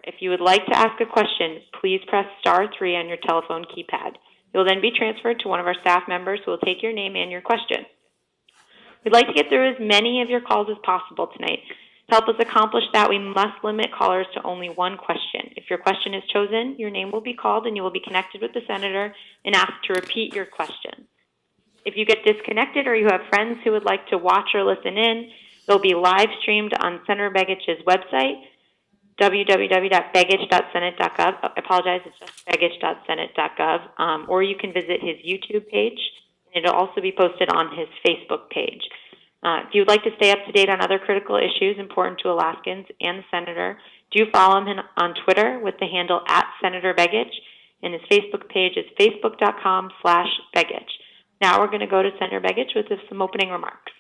If you would like to ask a question, please press *3 on your telephone keypad. You'll then be transferred to one of our staff members who will take your name and your question. We'd like to get through as many of your calls as possible tonight. To help us accomplish that, we must limit callers to only one question. If your question is chosen, your name will be called and you will be connected with the senator and asked to repeat your question. If you get disconnected or you have friends who would like to watch or listen in, they'll be live streamed on Senator Begich's website, www.begich.senate.gov. I apologize, it's just begich.senate.gov. Or you can visit his YouTube page, and it'll also be posted on his Facebook page. If you would like to stay up to date on other critical issues important to Alaskans and the senator, do follow him on Twitter with the handle @SenatorBegich, and his Facebook page is facebook.com/Begich. Now we're going to go to Senator Begich with some opening remarks.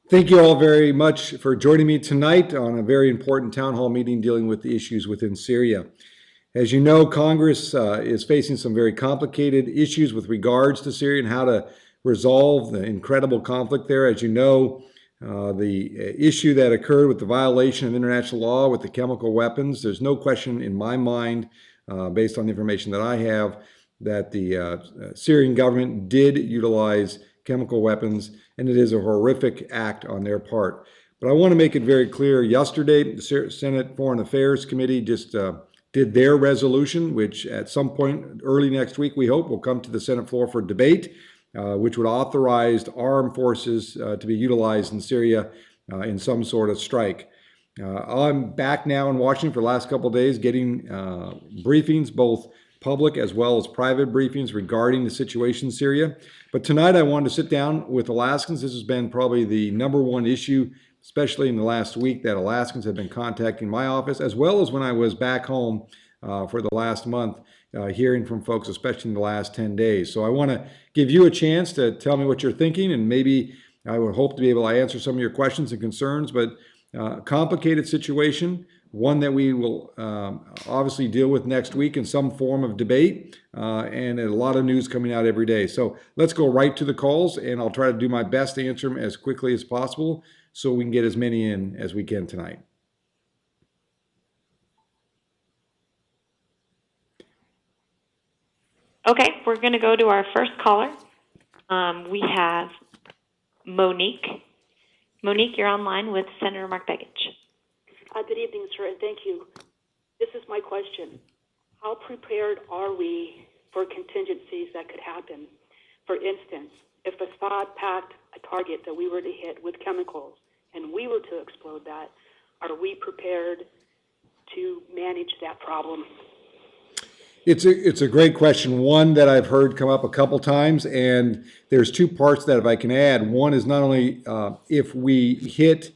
Thank you all very much for joining me tonight on a very important town hall meeting dealing with the issues within Syria. As you know, Congress is facing some very complicated issues with regards to Syria and how to resolve the incredible conflict there. As you know, the issue that occurred with the violation of international law with the chemical weapons, there's no question in my mind, based on the information that I have, that the Syrian government did utilize chemical weapons, and it is a horrific act on their part. But I want to make it very clear, yesterday, the Senate Foreign Affairs Committee just did their resolution, which at some point early next week, we hope, will come to the Senate floor for debate, which would authorize armed forces to be utilized in Syria in some sort of strike. I'm back now in Washington for the last couple of days getting briefings, both public as well as private briefings regarding the situation in Syria. But tonight I wanted to sit down with Alaskans. This has been probably the #1 issue, especially in the last week, that Alaskans have been contacting my office, as well as when I was back home for the last month, hearing from folks, especially in the last 10 days. So I want to give you a chance to tell me what you're thinking, and maybe I would hope to be able to answer some of your questions and concerns, but complicated situation, one that we will obviously deal with next week in some form of debate, and a lot of news coming out every day. So let's go right to the calls, and I'll try to do my best to answer them as quickly as possible so we can get as many in as we can tonight. Okay, we're going to go to our first caller. We have Monique. Monique, you're online with Senator Mark Begich. Good evening, sir, and thank you. This is my question. How prepared are we for contingencies that could happen? For instance, if Assad packed a target that we were to hit with chemicals and we were to explode that, are we prepared to manage that problem? It's a great question, one that I've heard come up a couple times, and there's two parts that if I can add. One is not only if we hit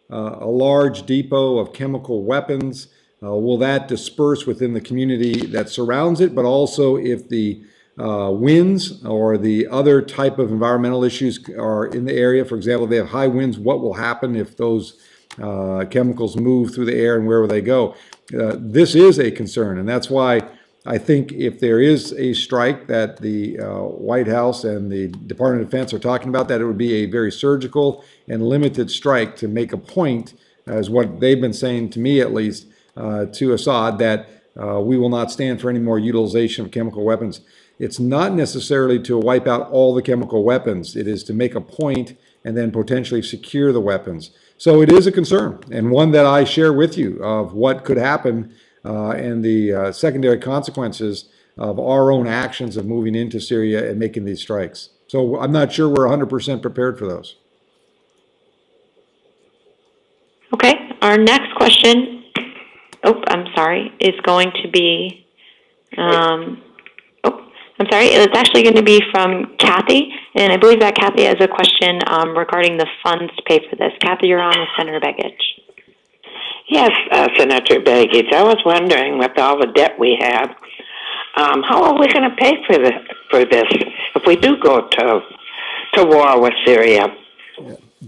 a large depot of chemical weapons, will that disperse within the community that surrounds it, but also if the winds or the other type of environmental issues are in the area. For example, if they have high winds, what will happen if those chemicals move through the air and where will they go? This is a concern, and that's why I think if there is a strike that the White House and the Department of Defense are talking about, that it would be a very surgical and limited strike to make a point, as what they've been saying to me at least, to Assad, that we will not stand for any more utilization of chemical weapons. It's not necessarily to wipe out all the chemical weapons. It is to make a point and then potentially secure the weapons. So it is a concern, and one that I share with you of what could happen and the secondary consequences of our own actions of moving into Syria and making these strikes. So I'm not sure we're 100% prepared for those. Okay, our next question, is going to be, it's actually going to be from Kathy, and I believe that Kathy has a question regarding the funds to pay for this. Kathy, you're on with Senator Begich. Yes, Senator Begich, I was wondering, with all the debt we have, how are we going to pay for this if we do go to war with Syria?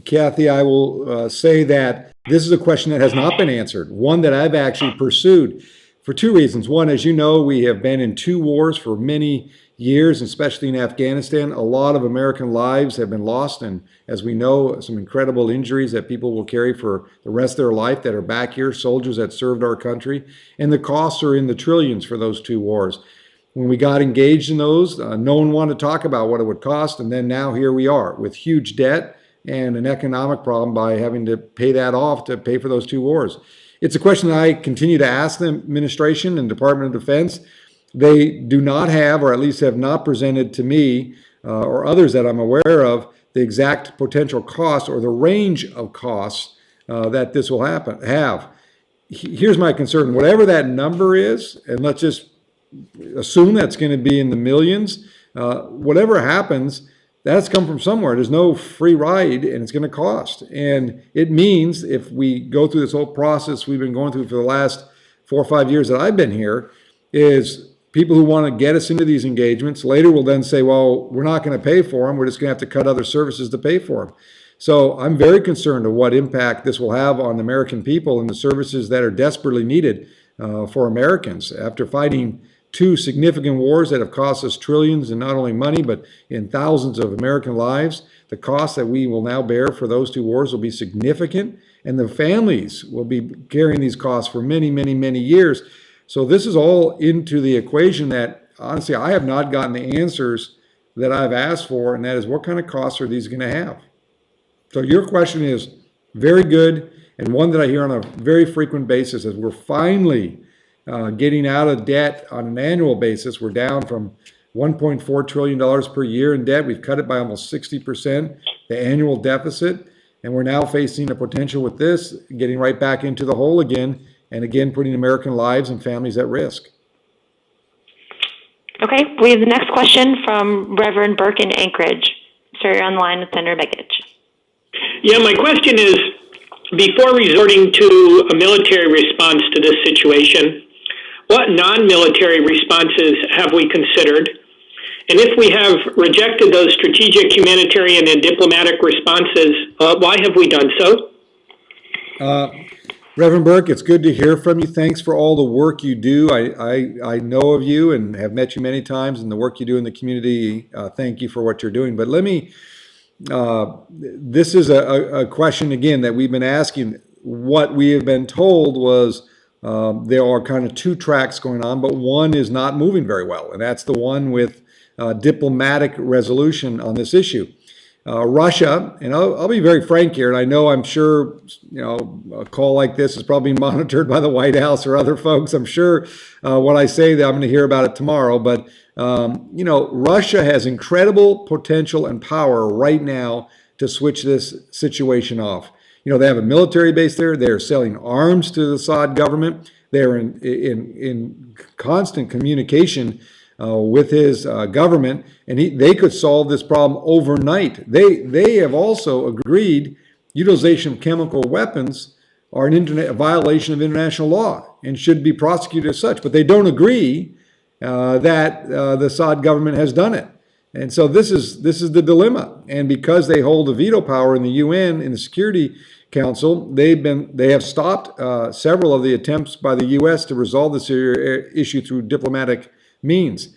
Kathy, I will say that this is a question that has not been answered, one that I've actually pursued for two reasons. One, as you know, we have been in 2 wars for many years, especially in Afghanistan. A lot of American lives have been lost, and as we know, some incredible injuries that people will carry for the rest of their life that are back here, soldiers that served our country, and the costs are in the trillions for those two wars. When we got engaged in those, no one wanted to talk about what it would cost, and then now here we are with huge debt and an economic problem by having to pay that off to pay for those two wars. It's a question that I continue to ask the administration and Department of Defense. They do not have, or at least have not presented to me or others that I'm aware of, the exact potential cost or the range of costs that this will have. Here's my concern. Whatever that number is, and let's just assume that's going to be in the millions, whatever happens, that's come from somewhere. There's no free ride, and it's going to cost. And it means if we go through this whole process we've been going through for the last 4 or 5 years that I've been here, is people who want to get us into these engagements later will then say, well, we're not going to pay for them. We're just going to have to cut other services to pay for them. So I'm very concerned of what impact this will have on the American people and the services that are desperately needed for Americans after fighting two significant wars that have cost us trillions in not only money, but in thousands of American lives. The cost that we will now bear for those two wars will be significant, and the families will be carrying these costs for many, many, many years. So this is all into the equation that, honestly, I have not gotten the answers that I've asked for, and that is, what kind of costs are these going to have? So your question is very good, and one that I hear on a very frequent basis is we're finally getting out of debt on an annual basis. We're down from $1.4 trillion per year in debt. We've cut it by almost 60%, the annual deficit, and we're now facing a potential with this, getting right back into the hole again, and again putting American lives and families at risk. Okay, we have the next question from Reverend Burke in Anchorage. Sir, you're on the line with Senator Begich. Yeah, my question is, before resorting to a military response to this situation, what non-military responses have we considered? And if we have rejected those strategic, humanitarian, and diplomatic responses, why have we done so? Reverend Burke, it's good to hear from you. Thanks for all the work you do. I know of you and have met you many times, and the work you do in the community. Thank you for what you're doing. But this is a question, again, that we've been asking. What we have been told was there are kind of two tracks going on, but one is not moving very well, and that's the one with diplomatic resolution on this issue. Russia, and I'll be very frank here, and I know I'm sure a call like this is probably monitored by the White House or other folks. I'm sure what I say that I'm going to hear about it tomorrow, but Russia has incredible potential and power right now to switch this situation off. They have a military base there. They're selling arms to the Assad government. They're in constant communication with his government, and they could solve this problem overnight. They have also agreed utilization of chemical weapons are a violation of international law and should be prosecuted as such, but they don't agree that the Assad government has done it. And so this is the dilemma. And because they hold the veto power in the UN, in the Security Council, they have stopped several of the attempts by the U.S. to resolve this issue through diplomatic means.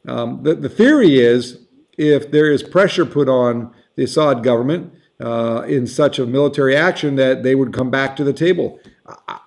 The theory is, if there is pressure put on the Assad government in such a military action, that they would come back to the table.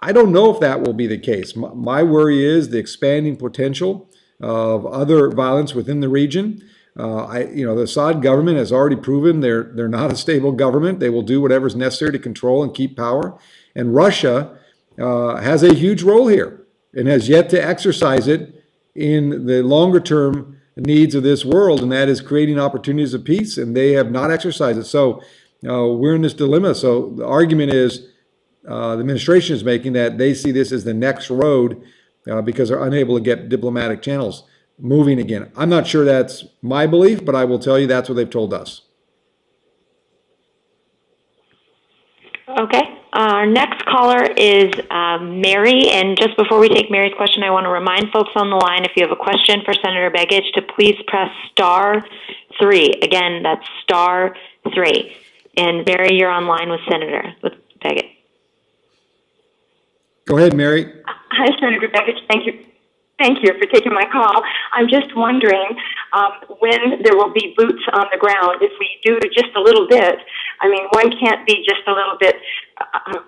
I don't know if that will be the case. My worry is the expanding potential of other violence within the region. The Assad government has already proven they're not a stable government. They will do whatever's necessary to control and keep power. And Russia has a huge role here and has yet to exercise it in the longer term needs of this world, and that is creating opportunities of peace, and they have not exercised it. So we're in this dilemma. So the argument is the administration is making that they see this as the next road because they're unable to get diplomatic channels moving again. I'm not sure that's my belief, but I will tell you that's what they've told us. Okay. Our next caller is Mary, and just before we take Mary's question, I want to remind folks on the line, if you have a question for Senator Begich, to please press *3. Again, that's *3. And Mary, you're online with Begich. Go ahead, Mary. Hi, Senator Begich. Thank you Thank you for taking my call. I'm just wondering when there will be boots on the ground. If we do just a little bit, I mean, one can't be just a little bit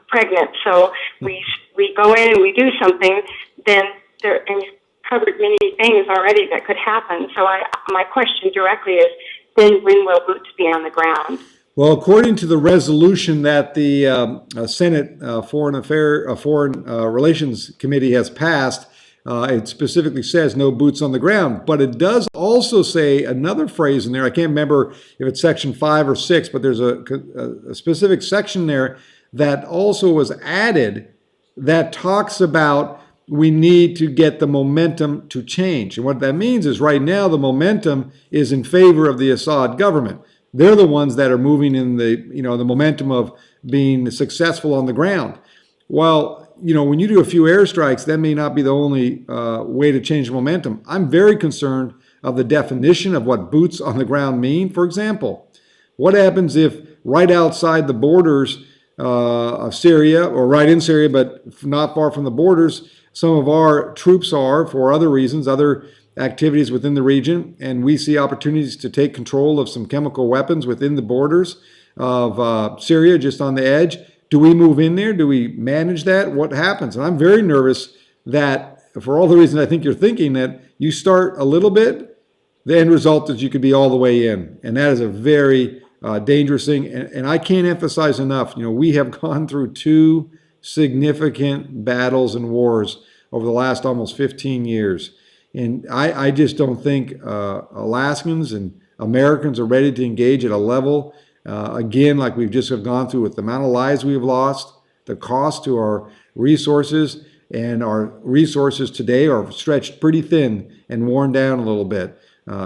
pregnant. So we go in and we do something, then and you've covered many things already that could happen. So my question directly is, then when will boots be on the ground? Well, according to the resolution that the Senate Foreign Relations Committee has passed, it specifically says no boots on the ground. But it does also say another phrase in there. I can't remember if it's section 5 or 6, but there's a specific section there that also was added that talks about we need to get the momentum to change. And what that means is right now the momentum is in favor of the Assad government. They're the ones that are moving in the momentum of being successful on the ground. Well, when you do a few airstrikes, that may not be the only way to change momentum. I'm very concerned of the definition of what boots on the ground mean. For example, what happens if right outside the borders of Syria, or right in Syria, but not far from the borders, some of our troops are, for other reasons, other activities within the region, and we see opportunities to take control of some chemical weapons within the borders of Syria, just on the edge. Do we move in there? Do we manage that? What happens? And I'm very nervous that, for all the reasons I think you're thinking, that you start a little bit, the end result is you could be all the way in. And that is a very dangerous thing. And I can't emphasize enough, we have gone through 2 significant battles and wars over the last almost 15 years. And I just don't think Alaskans and Americans are ready to engage at a level, again, like we've just gone through with the amount of lives we've lost, the cost to our resources, and our resources today are stretched pretty thin and worn down a little bit.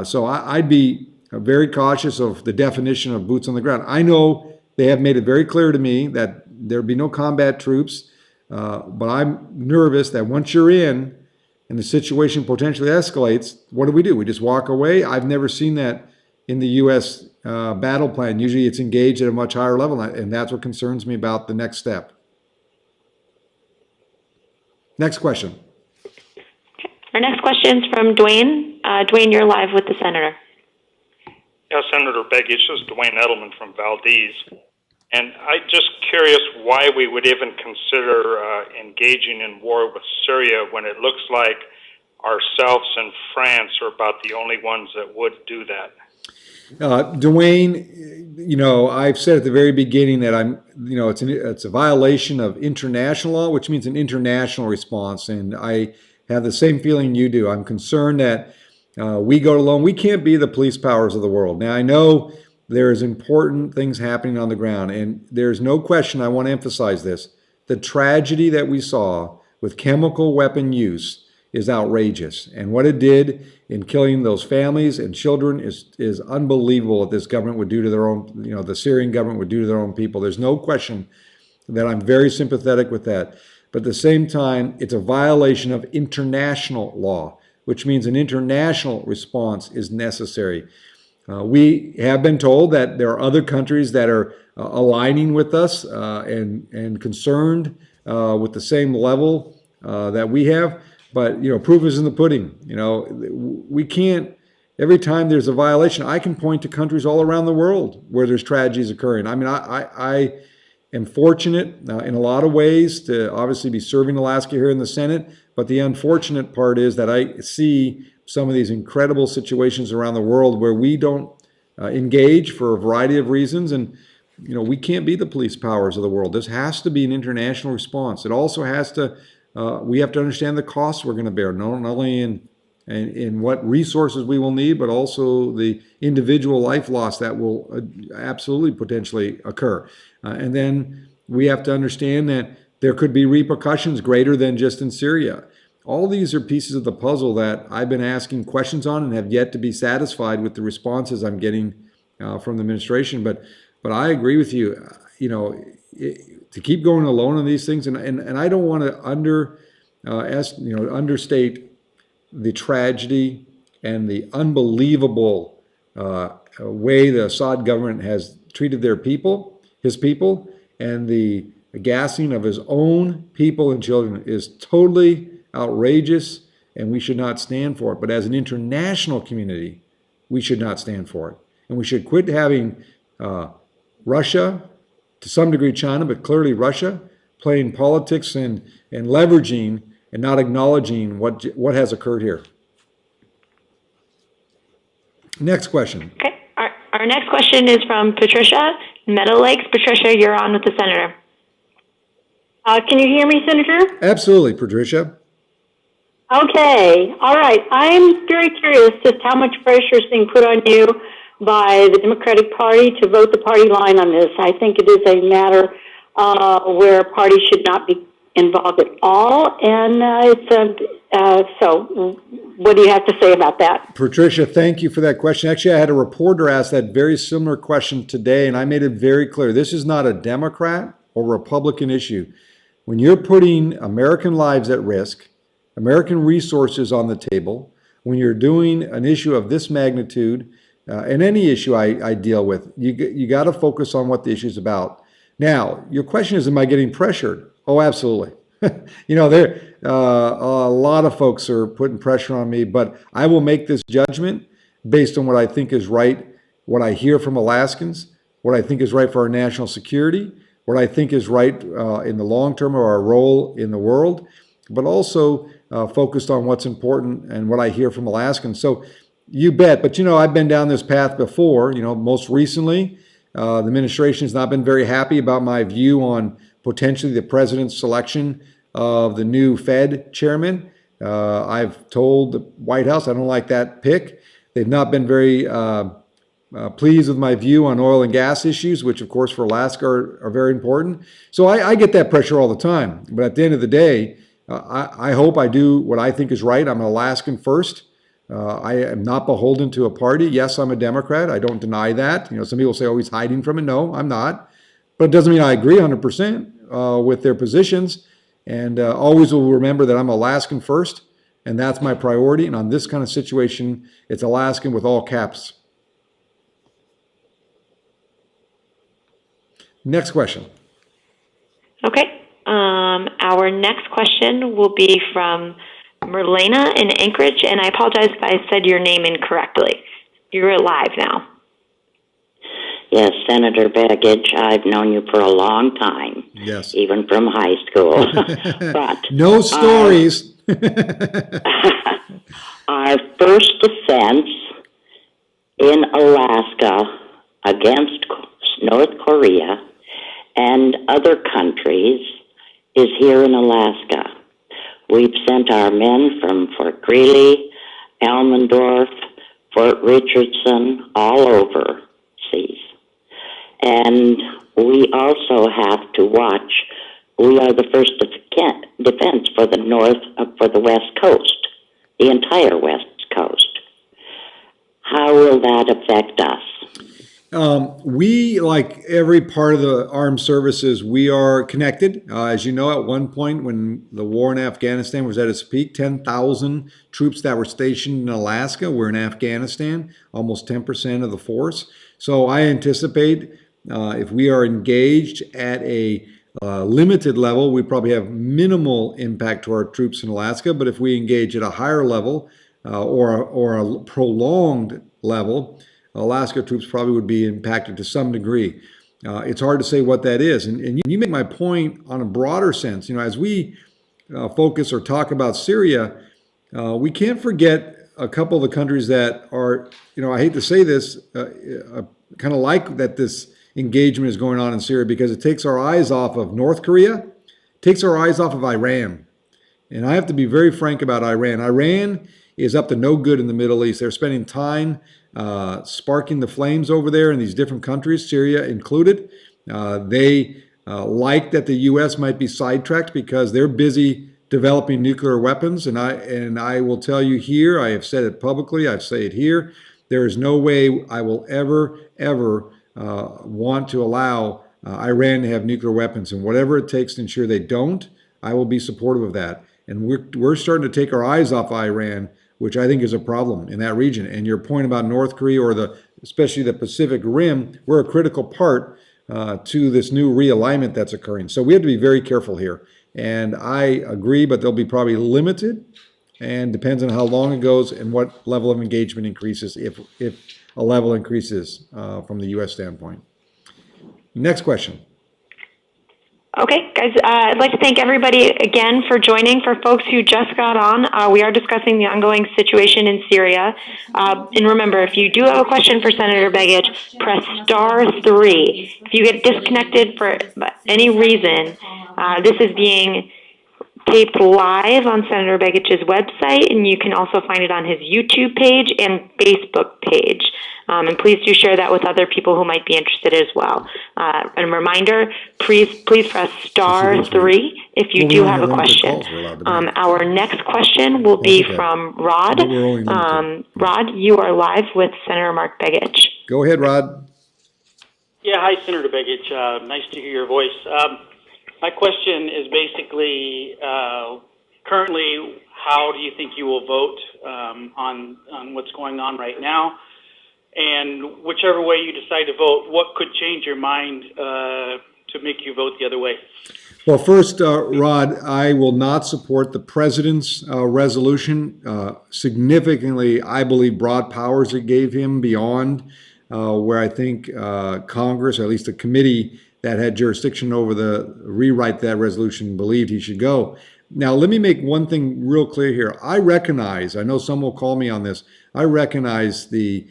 So I'd be very cautious of the definition of boots on the ground. I know they have made it very clear to me that there'd be no combat troops, but I'm nervous that once you're in and the situation potentially escalates, what do? We just walk away? I've never seen that in the U.S. Battle plan. Usually it's engaged at a much higher level, and that's what concerns me about the next step. Next question. Okay. Our next question is from Dwayne. Dwayne, you're live with the senator. Yeah, Senator Begich, this is Dwayne Edelman from Valdez. And I'm just curious why we would even consider engaging in war with Syria when it looks like ourselves and France are about the only ones that would do that. Dwayne, I've said at the very beginning that it's a violation of international law, which means an international response. And I have the same feeling you do. I'm concerned that we go it alone. We can't be the police powers of the world. Now, I know there's important things happening on the ground, and there's no question, I want to emphasize this, the tragedy that we saw with chemical weapon use is outrageous. And what it did in killing those families and children is unbelievable what this government would do to their own, the Syrian government would do to their own people. There's no question that I'm very sympathetic with that. But at the same time, it's a violation of international law, which means an international response is necessary. We have been told that there are other countries that are aligning with us and concerned with the same level that we have. But, proof is in the pudding. We can't, every time there's a violation, I can point to countries all around the world where there's tragedies occurring. I mean, I am fortunate in a lot of ways to obviously be serving Alaska here in the Senate. But the unfortunate part is that I see some of these incredible situations around the world where we don't engage for a variety of reasons. And, we can't be the police powers of the world. This has to be an international response. It also has to, we have to understand the costs we're going to bear, not only in what resources we will need, but also the individual life loss that will absolutely potentially occur. And then we have to understand that there could be repercussions greater than just in Syria. All these are pieces of the puzzle that I've been asking questions on and have yet to be satisfied with the responses I'm getting from the administration. But I agree with you, to keep going alone on these things, and I don't want to understate the tragedy and the unbelievable way the Assad government has treated his people, and the gassing of his own people and children is totally outrageous, and we should not stand for it. But as an international community, we should not stand for it. And we should quit having Russia, to some degree China, but clearly Russia, playing politics and leveraging and not acknowledging what has occurred here. Next question. Okay. Our next question is from Patricia, Meadow Lakes. Patricia, you're on with the senator. Can you hear me, Senator? Absolutely, Patricia. Okay. All right. I'm very curious just how much pressure is being put on you by the Democratic Party to vote the party line on this. I think it is a matter where parties should not be involved at all. And so what do you have to say about that? Patricia, thank you for that question. Actually, I had a reporter ask that very similar question today, and I made it very clear. This is not a Democrat or Republican issue. When you're putting American lives at risk, American resources on the table, when you're doing an issue of this magnitude, and any issue I deal with, you got to focus on what the issue is about. Now, your question is, am I getting pressured? Oh, absolutely. There a lot of folks are putting pressure on me, but I will make this judgment based on what I think is right, what I hear from Alaskans, what I think is right for our national security, what I think is right in the long term of our role in the world, but also focused on what's important and what I hear from Alaskans. So you bet. But, I've been down this path before. Most recently, the administration has not been very happy about my view on potentially the president's selection of the new Fed chairman. I've told the White House I don't like that pick. They've not been very pleased with my view on oil and gas issues, which of course for Alaska are very important. So I get that pressure all the time. But at the end of the day, I hope I do what I think is right. I'm an Alaskan first. I am not beholden to a party. Yes, I'm a Democrat. I don't deny that. Some people say, oh, he's hiding from it. No, I'm not. But it doesn't mean I agree 100% with their positions. And always will remember that I'm Alaskan first, and that's my priority. And on this kind of situation, it's Alaskan with all caps. Next question. Okay. Our next question will be from Merlena in Anchorage, and I apologize if I said your name incorrectly. You're live now. Yes, Senator Begich, I've known you for a long time. Yes. Even from high school. But no stories. Our first defense in Alaska against North Korea and other countries is here in Alaska. We've sent our men from Fort Greely, Elmendorf, Fort Richardson, all over seas. And we also have to watch. We are the first defense for the West Coast, the entire West Coast. How will that affect us? We, like every part of the armed services, we are connected. As you know, at one point when the war in Afghanistan was at its peak, 10,000 troops that were stationed in Alaska were in Afghanistan, almost 10% of the force. So I anticipate if we are engaged at a limited level, we probably have minimal impact to our troops in Alaska. But if we engage at a higher level or a prolonged level, Alaska troops probably would be impacted to some degree. It's hard to say what that is. And you make my point on a broader sense. As we focus or talk about Syria, we can't forget a couple of the countries that are, I hate to say this, kind of like that this engagement is going on in Syria, because it takes our eyes off of North Korea, takes our eyes off of Iran. And I have to be very frank about Iran. Iran is up to no good in the Middle East. They're spending time sparking the flames over there in these different countries, Syria included. They like that the U.S. might be sidetracked because they're busy developing nuclear weapons. And I will tell you here, I have said it publicly, I say it here, there is no way I will ever want to allow Iran to have nuclear weapons. And whatever it takes to ensure they don't, I will be supportive of that. And we're starting to take our eyes off Iran, which I think is a problem in that region. And your point about North Korea or especially the Pacific Rim, we're a critical part to this new realignment that's occurring. So we have to be very careful here. And I agree, but they'll be probably limited and depends on how long it goes and what level of engagement increases, if a level increases from the U.S. standpoint. Next question. Okay, guys, I'd like to thank everybody again for joining. For folks who just got on, we are discussing the ongoing situation in Syria. And remember, if you do have a question for Senator Begich, press *3. If you get disconnected for any reason, this is being taped live on Senator Begich's website, and you can also find it on his YouTube page and Facebook page. And please do share that with other people who might be interested as well. And a reminder, please press *3 if you do have a question. Our next question will be from Rod. Rod, you are live with Senator Mark Begich. Go ahead, Rod. Yeah, hi, Senator Begich. Nice to hear your voice. My question is basically, currently, how do you think you will vote on what's going on right now? And whichever way you decide to vote, what could change your mind to make you vote the other way? Well, first, Rod, I will not support the president's resolution. Significantly, I believe, broad powers it gave him beyond where I think Congress, or at least the committee that had jurisdiction over the rewrite that resolution, believed he should go. Now, let me make one thing real clear here. I know some will call me on this, I recognize the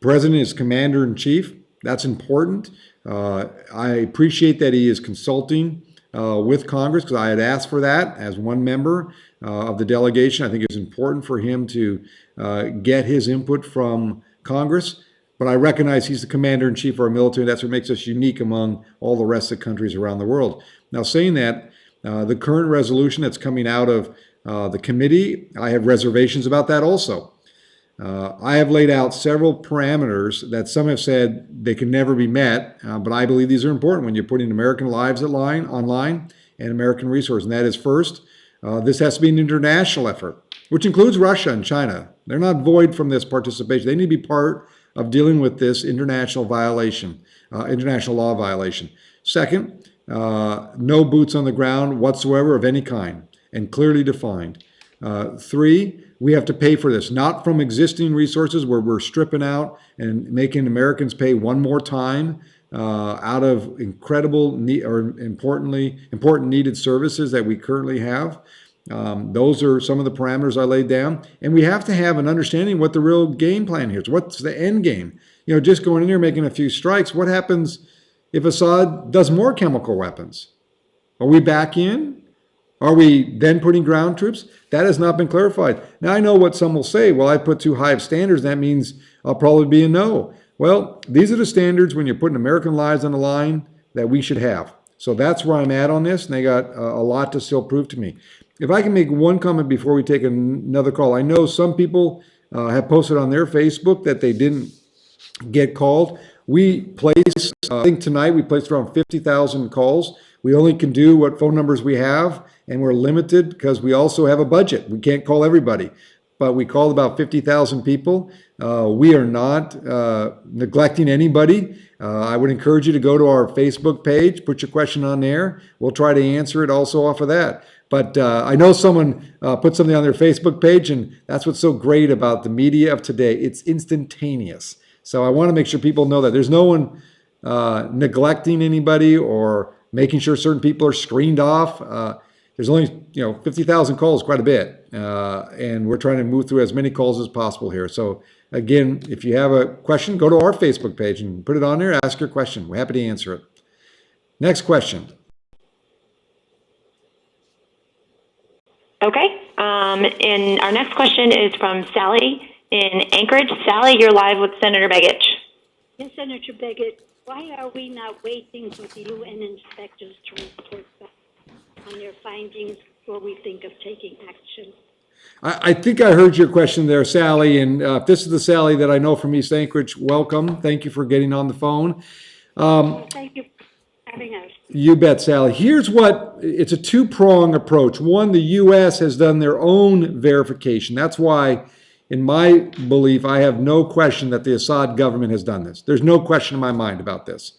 president is commander-in-chief. That's important. I appreciate that he is consulting with Congress, because I had asked for that as one member of the delegation. I think it was important for him to get his input from Congress. But I recognize he's the commander-in-chief of our military. That's what makes us unique among all the rest of the countries around the world. Now, saying that, the current resolution that's coming out of the committee, I have reservations about that also. I have laid out several parameters that some have said they can never be met, but I believe these are important when you're putting American lives online and American resources. And that is, first, this has to be an international effort, which includes Russia and China. They're not void from this participation. They need to be part of dealing with this international violation, international law violation. Second, no boots on the ground whatsoever of any kind, and clearly defined. 3, we have to pay for this, not from existing resources where we're stripping out and making Americans pay one more time out of incredible important needed services that we currently have. Those are some of the parameters I laid down. And we have to have an understanding what the real game plan here is. What's the end game? Just going in there making a few strikes. What happens if Assad does more chemical weapons? Are we back in? Are we then putting ground troops? That has not been clarified. Now, I know what some will say. Well, I put too high of standards. That means I'll probably be a no. Well, these are the standards when you're putting American lives on the line that we should have. So that's where I'm at on this, and they got a lot to still prove to me. If I can make one comment before we take another call. I know some people have posted on their Facebook that they didn't get called. We place, I think tonight we placed around 50,000 calls. We only can do what phone numbers we have, and we're limited because we also have a budget. We can't call everybody, but we called about 50,000 people. We are not neglecting anybody. I would encourage you to go to our Facebook page, put your question on there. We'll try to answer it also off of that. But I know someone put something on their Facebook page, and that's what's so great about the media of today. It's instantaneous. So I want to make sure people know that there's no one neglecting anybody or making sure certain people are screened off. There's only 50,000 calls, quite a bit, and we're trying to move through as many calls as possible here. So again, if you have a question, go to our Facebook page and put it on there. Ask your question. We're happy to answer it. Next question. Okay, and our next question is from Sally in Anchorage. Sally, you're live with Senator Begich. Yes, Senator Begich, why are we not waiting for the UN inspectors to report back on their findings before we think of taking action? I think I heard your question there, Sally, and if this is the Sally that I know from East Anchorage, welcome. Thank you for getting on the phone. Thank you for having us. You bet, Sally. Here's it's a two-prong approach. One, the U.S. has done their own verification. That's why, in my belief, I have no question that the Assad government has done this. There's no question in my mind about this.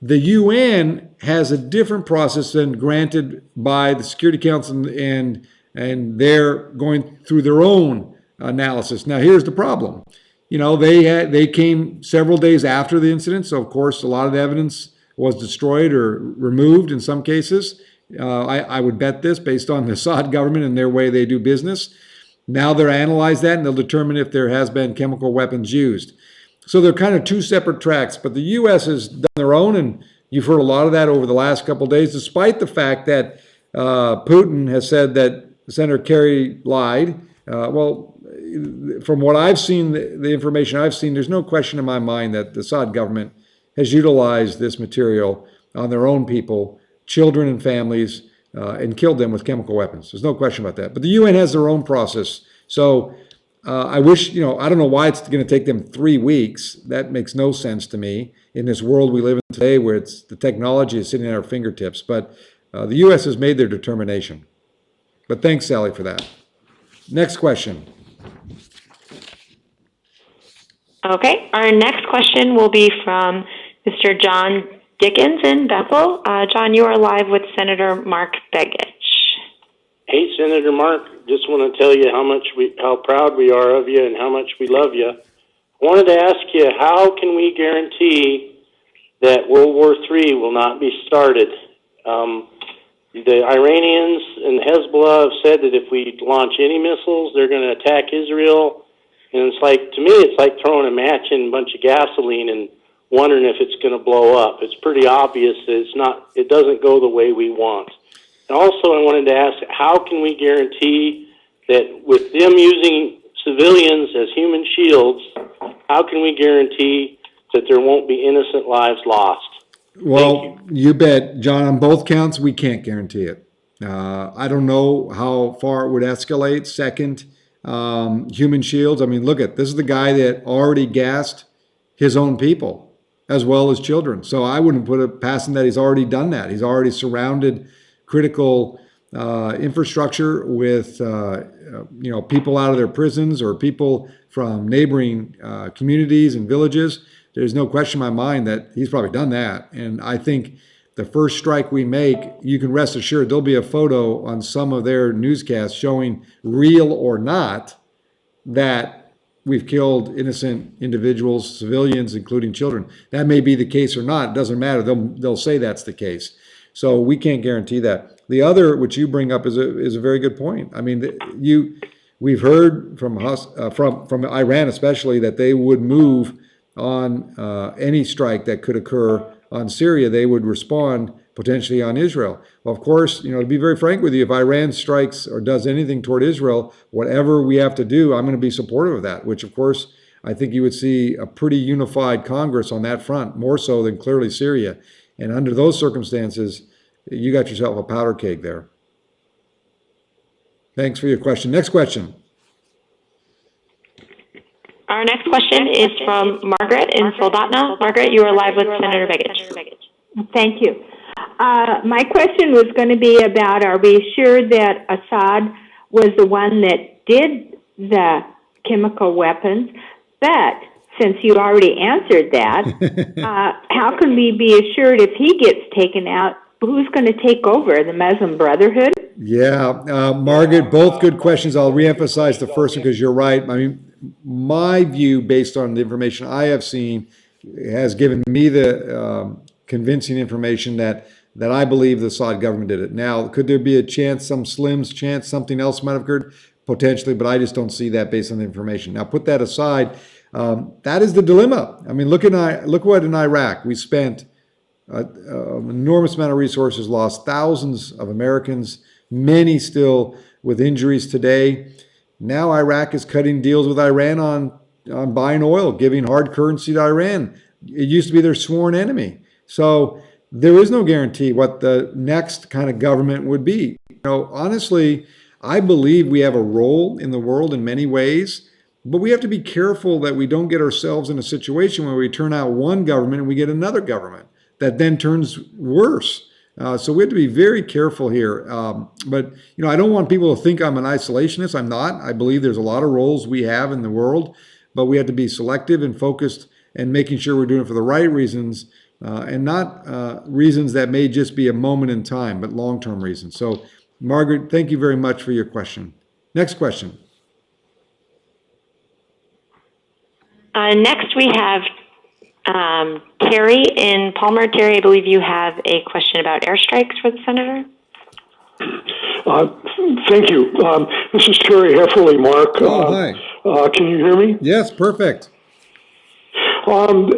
The UN has a different process than granted by the Security Council and and they're going through their own analysis. Now, here's the problem. They came several days after the incident, so of course a lot of the evidence was destroyed or removed in some cases. I would bet this based on the Assad government and their way they do business. Now they'll analyze that and they'll determine if there has been chemical weapons used. So they're kind of two separate tracks, but the U.S. has done their own, and you've heard a lot of that over the last couple of days, despite the fact that Putin has said that Senator Kerry lied. From what I've seen, the information I've seen, there's no question in my mind that the Assad government has utilized this material on their own people, children and families, and killed them with chemical weapons. There's no question about that. But the UN has their own process. So I wish, I don't know why it's going to take them 3 weeks. That makes no sense to me in this world we live in today where the technology is sitting at our fingertips. But the U.S. has made their determination. But thanks, Sally, for that. Next question. Okay, our next question will be from Mr. John Dickens in Bethel. John, you are live with Senator Mark Begich. Hey, Senator Mark, just want to tell you how proud we are of you and how much we love you. I wanted to ask you, how can we guarantee that World War III will not be started? The Iranians and Hezbollah have said that if we launch any missiles, they're going to attack Israel. And to me, it's like throwing a match in a bunch of gasoline and wondering if it's going to blow up. It's pretty obvious that it doesn't go the way we want. And also, I wanted to ask, how can we guarantee that with them using civilians as human shields, how can we guarantee that there won't be innocent lives lost? Well, you bet, John. On both counts, we can't guarantee it. I don't know how far it would escalate. Second, human shields. I mean, this is the guy that already gassed his own people as well as children. So I wouldn't put it past him that he's already done that. He's already surrounded critical infrastructure with people out of their prisons or people from neighboring communities and villages. There's no question in my mind that he's probably done that. And I think the first strike we make, you can rest assured there'll be a photo on some of their newscasts showing, real or not, that we've killed innocent individuals, civilians, including children. That may be the case or not. It doesn't matter. They'll say that's the case. So we can't guarantee that. The other, which you bring up, is a very good point. I mean, we've heard from Iran especially that they would move on any strike that could occur on Syria. They would respond potentially on Israel. Well, of course, to be very frank with you, if Iran strikes or does anything toward Israel, whatever we have to do, I'm going to be supportive of that, which of course, I think you would see a pretty unified Congress on that front, more so than clearly Syria. And under those circumstances, you got yourself a powder keg there. Thanks for your question. Next question. Our next question is from Margaret in Soldotna. Margaret, you are live with Senator Begich. Thank you. My question was going to be about, are we sure that Assad was the one that did the chemical weapons? But since you already answered that, how can we be assured if he gets taken out, who's going to take over, the Muslim Brotherhood? Yeah, Margaret, both good questions. I'll reemphasize the first one because you're right. I mean, my view, based on the information I have seen, has given me the convincing information that I believe the Assad government did it. Now, could there be a chance, some slim chance, something else might have occurred? Potentially, but I just don't see that based on the information. Now, put that aside. That is the dilemma. I mean, look what in Iraq we spent an enormous amount of resources, lost thousands of Americans, many still with injuries today. Now Iraq is cutting deals with Iran on buying oil, giving hard currency to Iran. It used to be their sworn enemy. So there is no guarantee what the next kind of government would be. Honestly, I believe we have a role in the world in many ways, but we have to be careful that we don't get ourselves in a situation where we turn out one government and we get another government that then turns worse. So we have to be very careful here. But I don't want people to think I'm an isolationist. I'm not. I believe there's a lot of roles we have in the world, but we have to be selective and focused and making sure we're doing it for the right reasons and not reasons that may just be a moment in time, but long-term reasons. So Margaret, thank you very much for your question. Next question. Next, we have Terry in Palmer. Terry, I believe you have a question about airstrikes for the senator. Thank you. This is Terry Hefferly, Mark. Hi. Can you hear me? Yes, perfect. I'm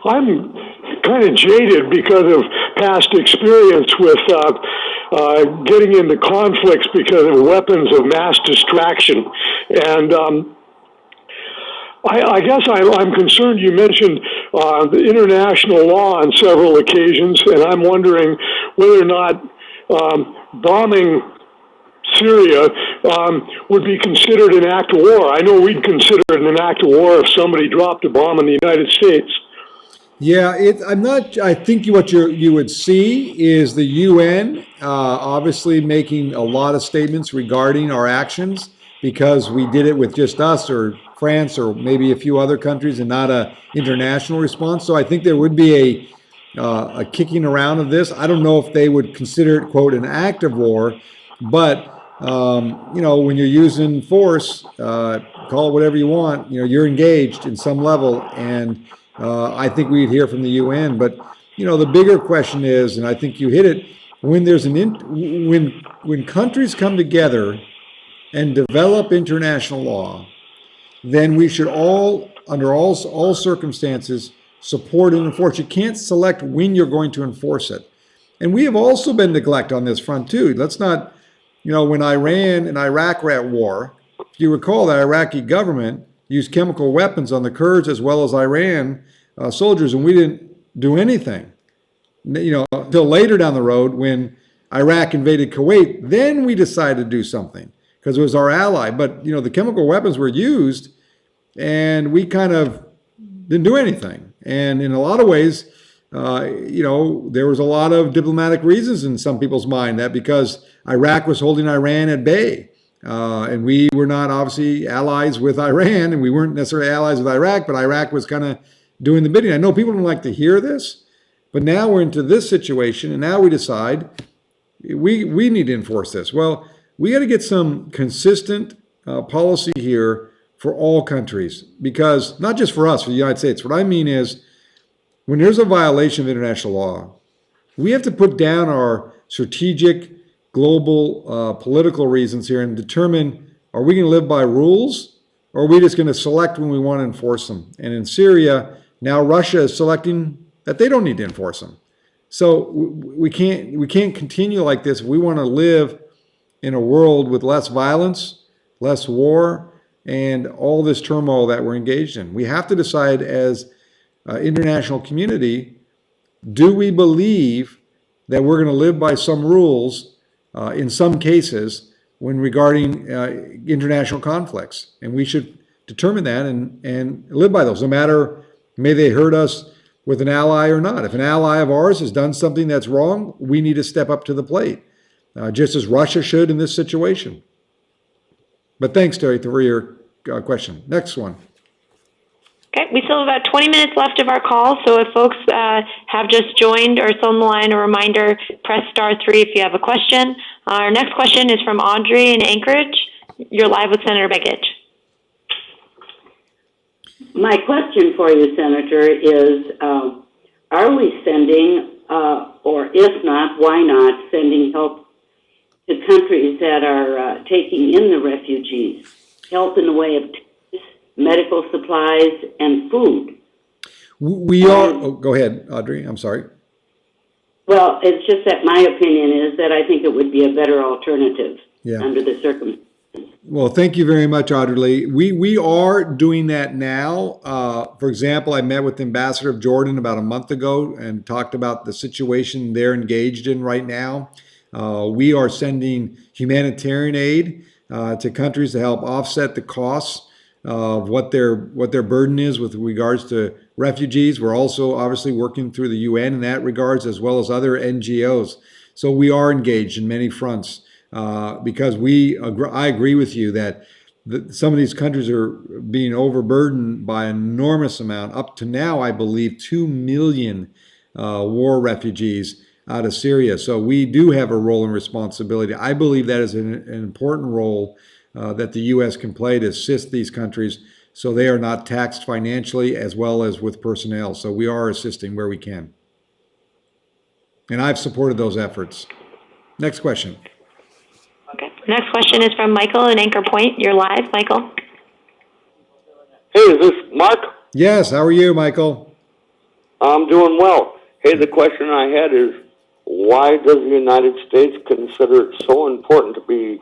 kind of jaded because of past experience with getting into conflicts because of weapons of mass distraction. And I guess I'm concerned. You mentioned the international law on several occasions, and I'm wondering whether or not bombing Syria would be considered an act of war. I know we'd consider it an act of war if somebody dropped a bomb in the United States. Yeah, I think what you would see is the UN obviously making a lot of statements regarding our actions because we did it with just us or France or maybe a few other countries and not a international response. So I think there would be a kicking around of this. I don't know if they would consider it, quote, an act of war, but when you're using force, call it whatever you want, you're engaged in some level, and I think we'd hear from the UN. But the bigger question is, and I think you hit it, when there's when countries come together and develop international law, then we should all, under all circumstances, support and enforce. You can't select when you're going to enforce it. And we have also been neglected on this front too. Let's not, when Iran and Iraq were at war, if you recall, the Iraqi government used chemical weapons on the Kurds as well as Iran soldiers, and we didn't do anything. Until later down the road when Iraq invaded Kuwait, then we decided to do something because it was our ally. But, the chemical weapons were used and we kind of didn't do anything. And in a lot of ways, there was a lot of diplomatic reasons in some people's mind that because Iraq was holding Iran at bay, and we were not obviously allies with Iran, and we weren't necessarily allies with Iraq, but Iraq was kind of doing the bidding. I know people don't like to hear this, but now we're into this situation, and now we decide we need to enforce this. Well, we got to get some consistent policy here for all countries, because not just for us, for the United States. What I mean is, when there's a violation of international law, we have to put down our strategic, global, political reasons here and determine, are we going to live by rules, or are we just going to select when we want to enforce them? And in Syria, now Russia is selecting that they don't need to enforce them. So we can't continue like this. We want to live in a world with less violence, less war, and all this turmoil that we're engaged in. We have to decide as international community, do we believe that we're going to live by some rules in some cases when regarding international conflicts? And we should determine that and live by those, no matter, may they hurt us with an ally or not. If an ally of ours has done something that's wrong, we need to step up to the plate, just as Russia should in this situation. But thanks, Terry, for your question. Next one. Okay, we still have about 20 minutes left of our call, so if folks have just joined or still on the line, a reminder, press *3 if you have a question. Our next question is from Audrey in Anchorage. You're live with Senator Begich. My question for you, Senator, is are we sending, or if not, why not, sending help to countries that are taking in the refugees, help in the way of medical supplies and food? We are, go ahead, Audrey, I'm sorry. Well, it's just that my opinion is that I think it would be a better alternative under the circumstances. Well, thank you very much, Audrey. We are doing that now. For example, I met with the ambassador of Jordan about a month ago and talked about the situation they're engaged in right now. We are sending humanitarian aid to countries to help offset the costs of what their burden is with regards to refugees. We're also obviously working through the UN in that regards, as well as other NGOs. So we are engaged in many fronts because I agree with you that some of these countries are being overburdened by an enormous amount. Up to now, I believe 2 million war refugees out of Syria. So we do have a role and responsibility. I believe that is an important role that the U.S. can play to assist these countries so they are not taxed financially as well as with personnel. So we are assisting where we can. And I've supported those efforts. Next question. Okay. Next question is from Michael in Anchor Point. You're live, Michael. Hey, is this Mark? Yes, how are you, Michael? I'm doing well. Hey, the question I had is, why does the United States consider it so important to be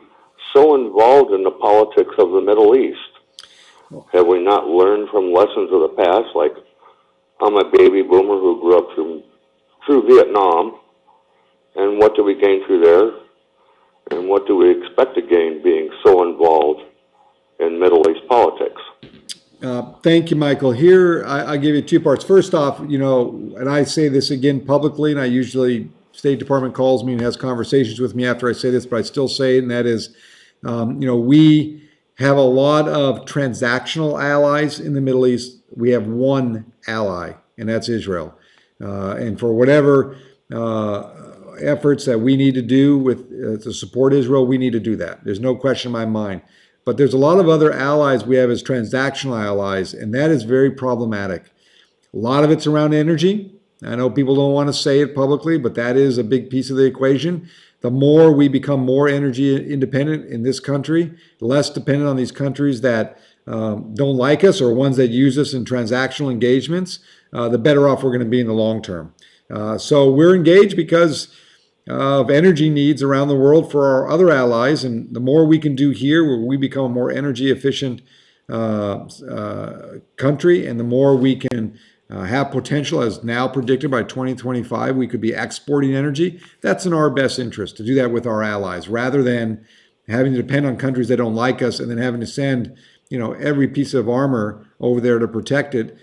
so involved in the politics of the Middle East? Have we not learned from lessons of the past? Like, I'm a baby boomer who grew up through Vietnam, and what do we gain through there? And what do we expect to gain being so involved in Middle East politics? Thank you, Michael. Here, I give you two parts. First off, and I say this again publicly, and I usually, State Department calls me and has conversations with me after I say this, but I still say it, and that is, we have a lot of transactional allies in the Middle East. We have one ally, and that's Israel. And for whatever efforts that we need to do to support Israel, we need to do that. There's no question in my mind. But there's a lot of other allies we have as transactional allies, and that is very problematic. A lot of it's around energy. I know people don't want to say it publicly, but that is a big piece of the equation. The more we become more energy independent in this country, less dependent on these countries that don't like us or ones that use us in transactional engagements, the better off we're going to be in the long term. So we're engaged because of energy needs around the world for our other allies, and the more we can do here, where we become a more energy efficient country, and the more we can have potential, as now predicted by 2025, we could be exporting energy. That's in our best interest to do that with our allies, rather than having to depend on countries that don't like us and then having to send, every piece of armor over there to protect it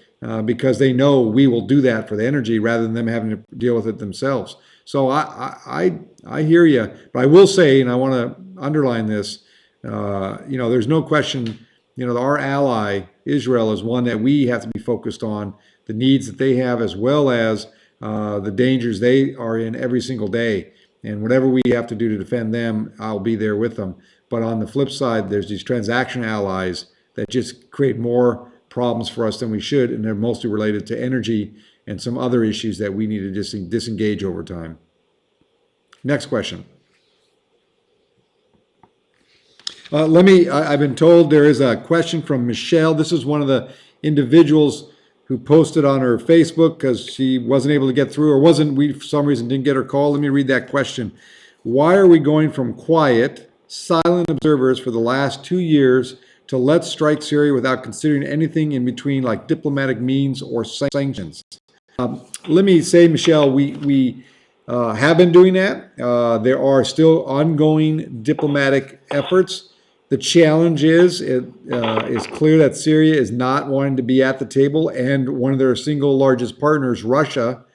because they know we will do that for the energy rather than them having to deal with it themselves. So I hear you, but I will say, and I want to underline this, there's no question, our ally, Israel, is one that we have to be focused on, the needs that they have as well as the dangers they are in every single day. And whatever we have to do to defend them, I'll be there with them. But on the flip side, there's these transaction allies that just create more problems for us than we should, and they're mostly related to energy and some other issues that we need to disengage over time. Next question. I've been told there is a question from Michelle. This is one of the individuals who posted on her Facebook because she wasn't able to get through, or we for some reason didn't get her call. Let me read that question. Why are we going from quiet, silent observers for the last 2 years to let's strike Syria without considering anything in between, like diplomatic means or sanctions? Let me say, Michelle, we have been doing that. There are still ongoing diplomatic efforts. The challenge is clear that Syria is not wanting to be at the table, and one of their single largest partners, Russia,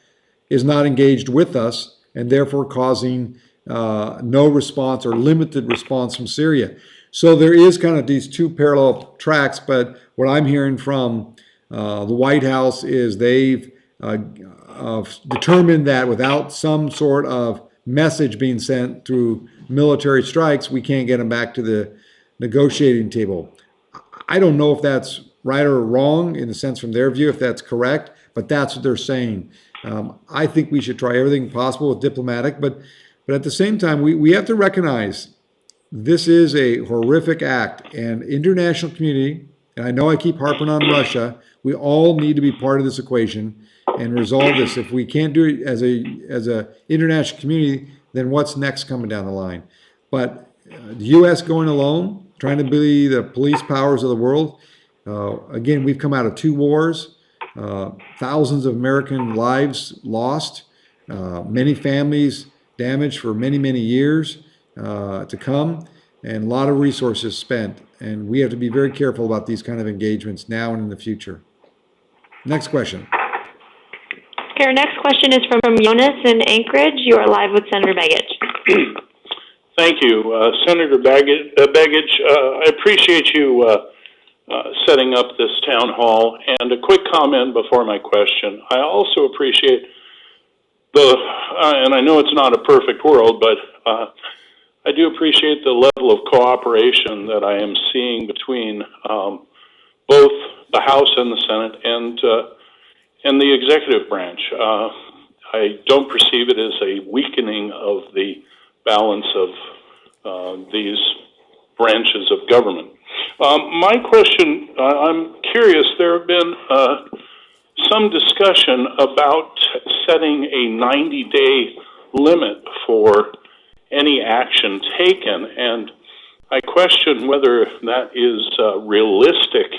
is not engaged with us, and therefore causing no response or limited response from Syria. So there is kind of these two parallel tracks, but what I'm hearing from the White House is they've determined that without some sort of message being sent through military strikes, we can't get them back to the negotiating table. I don't know if that's right or wrong in the sense from their view, if that's correct, but that's what they're saying. I think we should try everything possible with diplomatic, but at the same time, we have to recognize this is a horrific act, and international community, and I know I keep harping on Russia, we all need to be part of this equation and resolve this. If we can't do it as a international community, then what's next coming down the line? But the U.S. going alone, trying to be the police powers of the world, again, we've come out of 2 wars, thousands of American lives lost, many families damaged for many, many years to come, and a lot of resources spent. And we have to be very careful about these kind of engagements now and in the future. Next question. Okay, our next question is from Jonas in Anchorage. You are live with Senator Begich. Thank you, Senator Begich. I appreciate you setting up this town hall. And a quick comment before my question. I also appreciate and I know it's not a perfect world, but I do appreciate the level of cooperation that I am seeing between both the House and the Senate and the executive branch. I don't perceive it as a weakening of the balance of these branches of government. My question, I'm curious, there have been some discussion about setting a 90-day limit for any action taken, and I question whether that is a realistic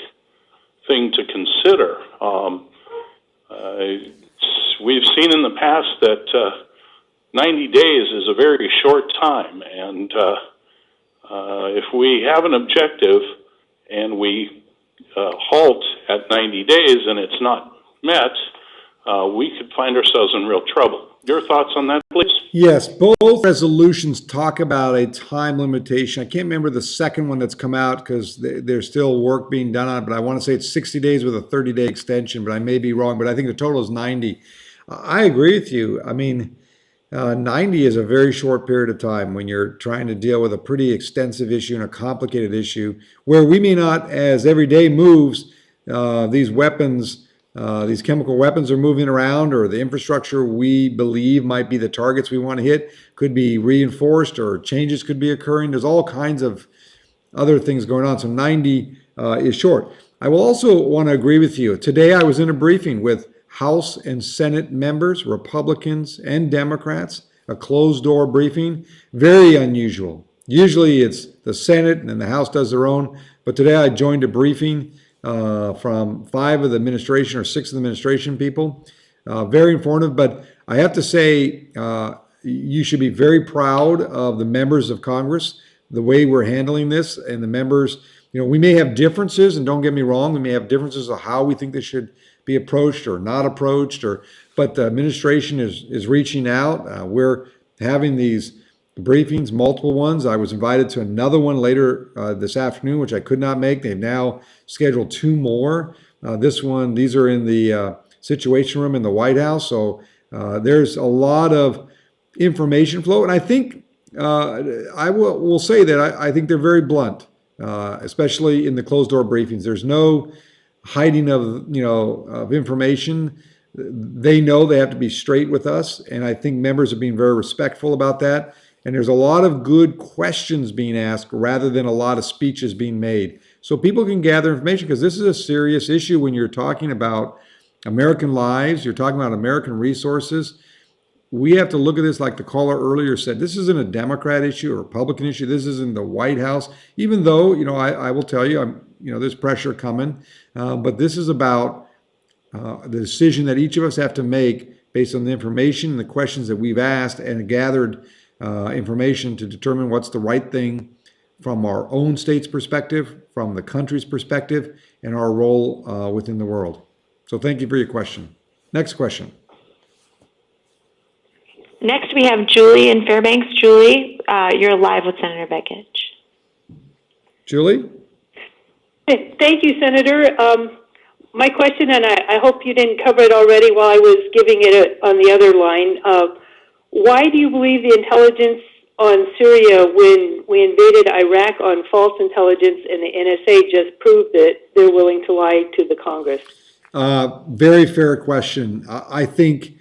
thing to consider. We've seen in the past that 90 days is a very short time, and if we have an objective and we halt at 90 days and it's not met, we could find ourselves in real trouble. Your thoughts on that, please? Yes, both resolutions talk about a time limitation. I can't remember the second one that's come out because there's still work being done on it, but I want to say it's 60 days with a 30-day extension, but I may be wrong, but I think the total is 90. I agree with you. I mean, 90 is a very short period of time when you're trying to deal with a pretty extensive issue and a complicated issue where we may not, as every day moves, these weapons, these chemical weapons are moving around, or the infrastructure we believe might be the targets we want to hit could be reinforced, or changes could be occurring. There's all kinds of other things going on. So 90 is short. I will also want to agree with you. Today I was in a briefing with House and Senate members, Republicans and Democrats, a closed-door briefing. Very unusual. Usually it's the Senate and then the House does their own, but today I joined a briefing from 5 of the administration or 6 of the administration people. Very informative, but I have to say you should be very proud of the members of Congress, the way we're handling this, and the members. You know, we may have differences, and don't get me wrong, we may have differences of how we think this should be approached or not approached, but the administration is reaching out. We're having these briefings, multiple ones. I was invited to another one later this afternoon, which I could not make. They've now scheduled 2 more. These are in the Situation Room in the White House. So there's a lot of information flow, and I think I will say that I think they're very blunt, especially in the closed door briefings. There's no hiding of information. They know they have to be straight with us, and I think members are being very respectful about that. And there's a lot of good questions being asked rather than a lot of speeches being made. So people can gather information, because this is a serious issue when you're talking about American lives, you're talking about American resources. We have to look at this like the caller earlier said. This isn't a Democrat issue or a Republican issue. This isn't the White House, even though, I will tell you, there's pressure coming. But this is about the decision that each of us have to make based on the information and the questions that we've asked and gathered information to determine what's the right thing from our own state's perspective, from the country's perspective, and our role within the world. So thank you for your question. Next question. Next, we have Julie in Fairbanks. Julie, you're live with Senator Begich. Julie? Thank you, Senator. My question, and I hope you didn't cover it already while I was giving it on the other line. Why do you believe the intelligence on Syria when we invaded Iraq on false intelligence and the NSA just proved that they're willing to lie to the Congress? Very fair question. I think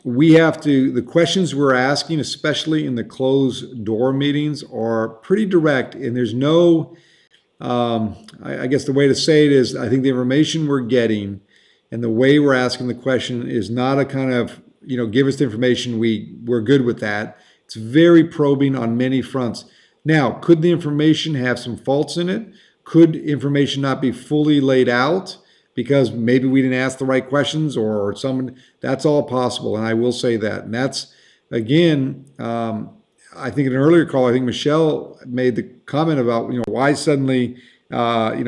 we have to, the questions we're asking, especially in the closed door meetings, are pretty direct, and there's no, I guess the way to say it is, I think the information we're getting and the way we're asking the question is not a kind of, give us the information, we're good with that. It's very probing on many fronts. Now, could the information have some faults in it? Could information not be fully laid out because maybe we didn't ask the right questions, or someone? That's all possible, and I will say that. And that's, again, I think in an earlier call, I think Michelle made the comment about, why suddenly, we're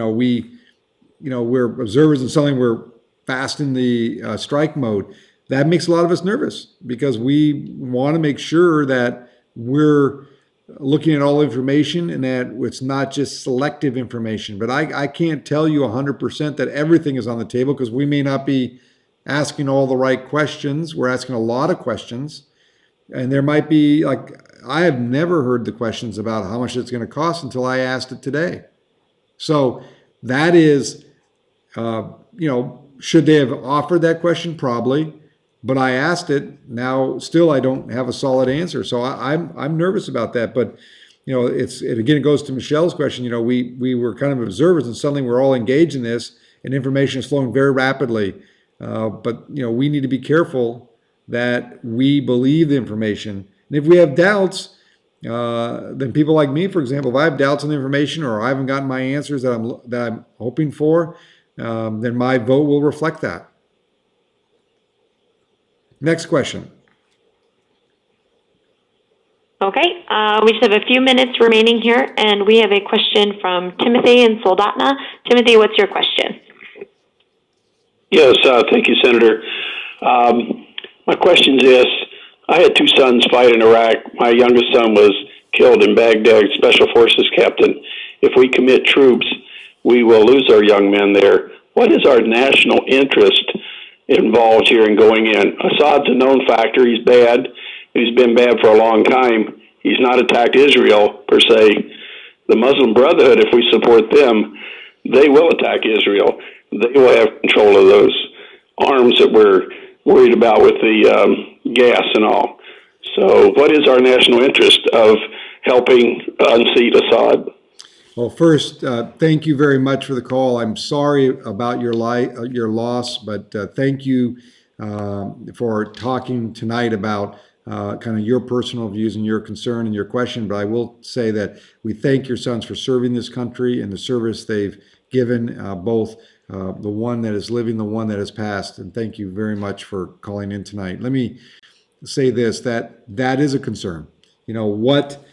observers and suddenly we're fast in the strike mode. That makes a lot of us nervous because we want to make sure that we're looking at all information and that it's not just selective information. But I can't tell you 100% that everything is on the table, because we may not be asking all the right questions. We're asking a lot of questions. And there might be, like, I have never heard the questions about how much it's going to cost until I asked it today. So that is, should they have offered that question? Probably. But I asked it. Now, still, I don't have a solid answer. So I'm nervous about that. But, it goes to Michelle's question. We were kind of observers, and suddenly we're all engaged in this, and information is flowing very rapidly. But we need to be careful that we believe the information. And if we have doubts, then people like me, for example, if I have doubts on the information or I haven't gotten my answers that I'm hoping for, then my vote will reflect that. Next question. Okay, we just have a few minutes remaining here, and we have a question from Timothy in Soldotna. Timothy, what's your question? Yes, thank you, Senator. My question is this. I had two sons fight in Iraq. My youngest son was killed in Baghdad, Special Forces captain. If we commit troops, we will lose our young men there. What is our national interest involved here in going in? Assad's a known factor. He's bad. He's been bad for a long time. He's not attacked Israel, per se. The Muslim Brotherhood, if we support them, they will attack Israel. They will have control of those arms that we're worried about with the gas and all. So what is our national interest of helping unseat Assad? Well, first, thank you very much for the call. I'm sorry about your loss, but thank you for talking tonight about kind of your personal views and your concern and your question. But I will say that we thank your sons for serving this country and the service they've given, both the one that is living, the one that has passed. And thank you very much for calling in tonight. Let me say this, that is a concern. What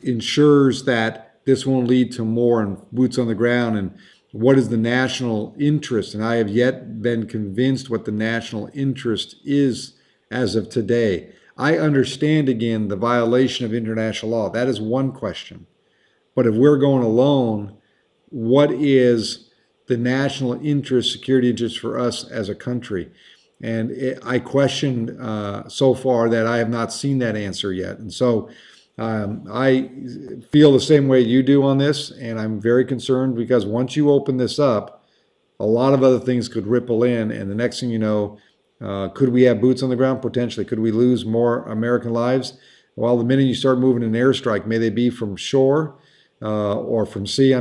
ensures that this won't lead to more and boots on the ground, and what is the national interest? And I have yet been convinced what the national interest is as of today. I understand, again, the violation of international law. That is one question. But if we're going alone, what is the national interest, security interest for us as a country? And I question so far that I have not seen that answer yet. And so I feel the same way you do on this, and I'm very concerned because once you open this up, a lot of other things could ripple in, and the next thing you know, could we have boots on the ground? Potentially. Could we lose more American lives? Well, the minute you start moving an airstrike, may they be from shore or from sea,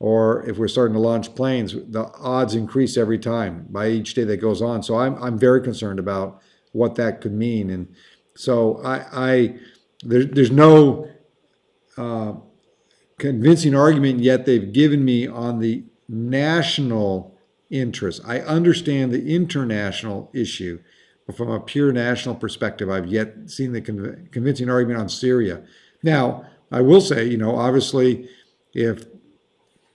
or if we're starting to launch planes, the odds increase every time by each day that goes on. So I'm very concerned about what that could mean. And so there's no convincing argument yet they've given me on the national interest. I understand the international issue, but from a pure national perspective, I've yet seen the convincing argument on Syria. Now, I will say, obviously, if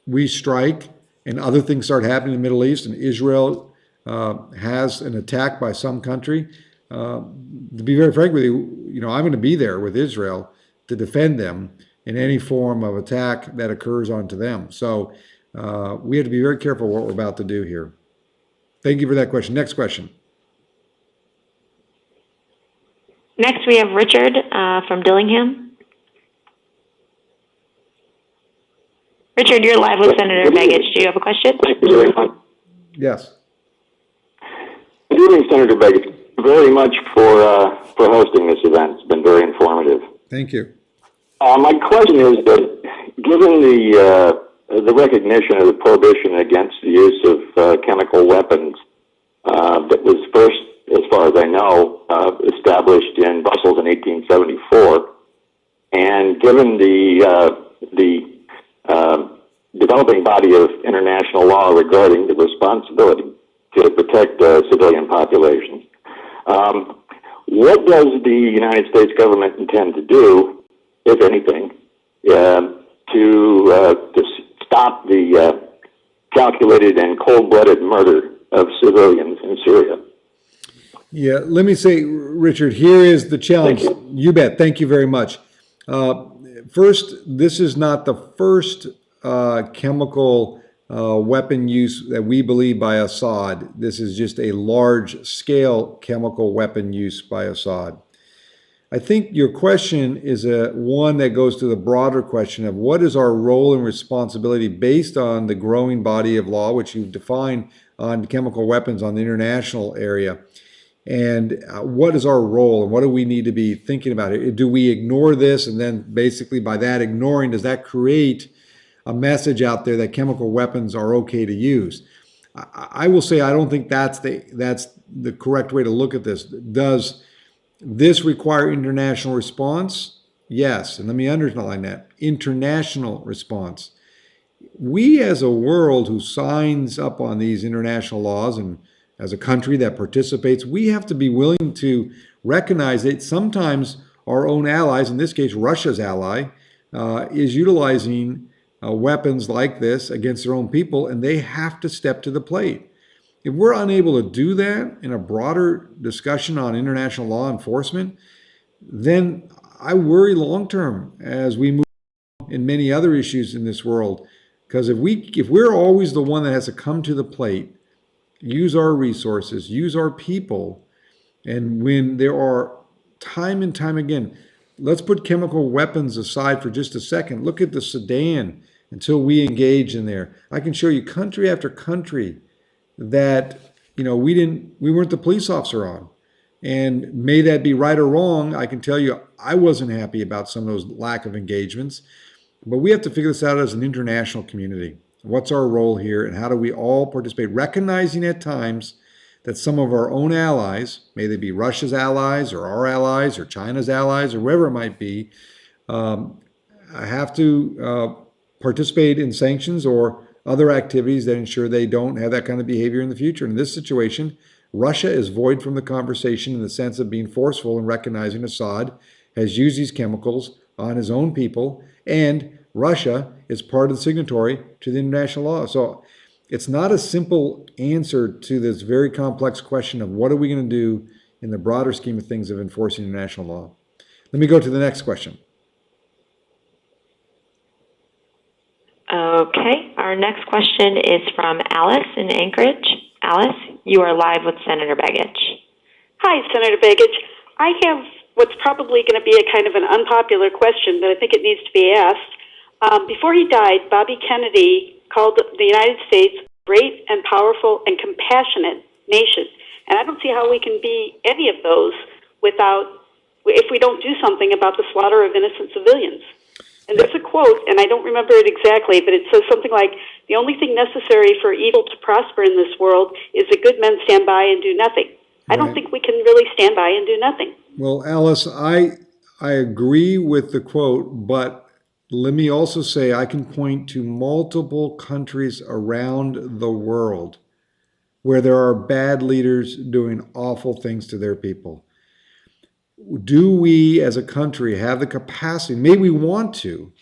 we strike and other things start happening in the Middle East and Israel has an attack by some country, to be very frank with you, I'm going to be there with Israel to defend them in any form of attack that occurs onto them. So we have to be very careful what we're about to do here. Thank you for that question. Next question. Next, we have Richard from Dillingham. Richard, you're live with Senator Begich. Do you have a question? Yes. Good evening, Senator Begich. Very much for hosting this event. It's been very informative. Thank you. My question is that given the recognition of the prohibition against the use of chemical weapons that was first, as far as I know, established in Brussels in 1874, and given the developing body of international law regarding the responsibility to protect civilian populations, what does the United States government intend to do, if anything, to stop the calculated and cold-blooded murder of civilians in Syria? Yeah, let me say, Richard, here is the challenge. You bet. Thank you very much. First, this is not the first chemical weapon use that we believe by Assad. This is just a large-scale chemical weapon use by Assad. I think your question is one that goes to the broader question of what is our role and responsibility based on the growing body of law, which you've defined on chemical weapons on the international area. And what is our role and what do we need to be thinking about? Do we ignore this, and then basically by that ignoring, does that create a message out there that chemical weapons are okay to use? I will say I don't think that's the correct way to look at this. Does this require international response? Yes, and let me underline that, international response. We as a world who signs up on these international laws and as a country that participates, we have to be willing to recognize that sometimes our own allies, in this case Russia's ally, is utilizing weapons like this against their own people, and they have to step to the plate. If we're unable to do that in a broader discussion on international law enforcement, then I worry long term as we move in many other issues in this world. Because if we're always the one that has to come to the plate, use our resources, use our people, and when there are time and time again, let's put chemical weapons aside for just a second. Look at the Sudan until we engage in there. I can show you country after country that we weren't the police officer on. And may that be right or wrong, I can tell you I wasn't happy about some of those lack of engagements. But we have to figure this out as an international community. What's our role here and how do we all participate? Recognizing at times that some of our own allies, may they be Russia's allies or our allies or China's allies or wherever it might be, have to participate in sanctions or other activities that ensure they don't have that kind of behavior in the future. In this situation, Russia is void from the conversation in the sense of being forceful in recognizing Assad has used these chemicals on his own people, and Russia is part of the signatory to the international law. So it's not a simple answer to this very complex question of what are we going to do in the broader scheme of things of enforcing international law. Let me go to the next question. Okay, our next question is from Alice in Anchorage. Alice, you are live with Senator Begich. Hi, Senator Begich. I have what's probably going to be a kind of an unpopular question, but I think it needs to be asked. Before he died, Bobby Kennedy called the United States a great and powerful and compassionate nation. And I don't see how we can be any of those if we don't do something about the slaughter of innocent civilians. And there's a quote, and I don't remember it exactly, but it says something like, the only thing necessary for evil to prosper in this world is that good men stand by and do nothing. I don't think we can really stand by and do nothing. Well, Alice, I agree with the quote, but let me also say I can point to multiple countries around the world where there are bad leaders doing awful things to their people. Do we as a country have the capacity, maybe we want to